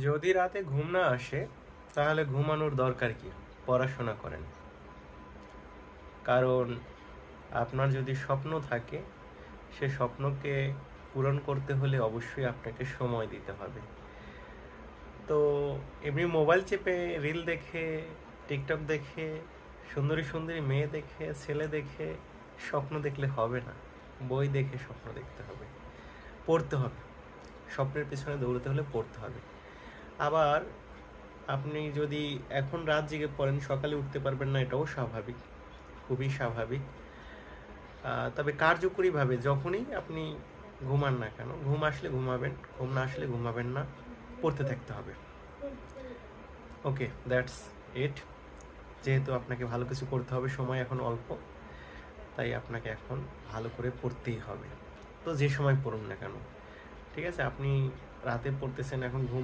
যদি রাতে ঘুম না আসে তাহলে ঘুমানোর দরকার কি? পড়াশোনা করেন। কারণ আপনার যদি স্বপ্ন থাকে, সে স্বপ্নকে পূরণ করতে হলে অবশ্যই আপনাকে সময় দিতে হবে। তো এমনি মোবাইল চেপে রিল দেখে, টিকটক দেখে, সুন্দরী সুন্দরী মেয়ে দেখে, ছেলে দেখে স্বপ্ন দেখলে হবে না। বই দেখে স্বপ্ন দেখতে হবে, পড়তে হবে। স্বপ্নের পিছনে দৌড়াতে হলে পড়তে হবে। আবার আপনি যদি এখন রাত জেগে পড়েন, সকালে উঠতে পারবেন না, এটাও স্বাভাবিক, খুবই স্বাভাবিক। তবে কার্যকরীভাবে যখনই আপনি ঘুমান না কেন, ঘুম আসলে ঘুমাবেন, ঘুম না আসলে ঘুমাবেন না, পড়তে থাকতে হবে। ওকে, দ্যাটস ইট। যেহেতু আপনাকে ভালো কিছু করতে হবে, সময় এখন অল্প, তাই আপনাকে এখন ভালো করে পড়তেই হবে। তো যে সময় পড়ুন না কেন, ঠিক আছে? আপনি রাতে পড়তেছেন, এখন ঘুম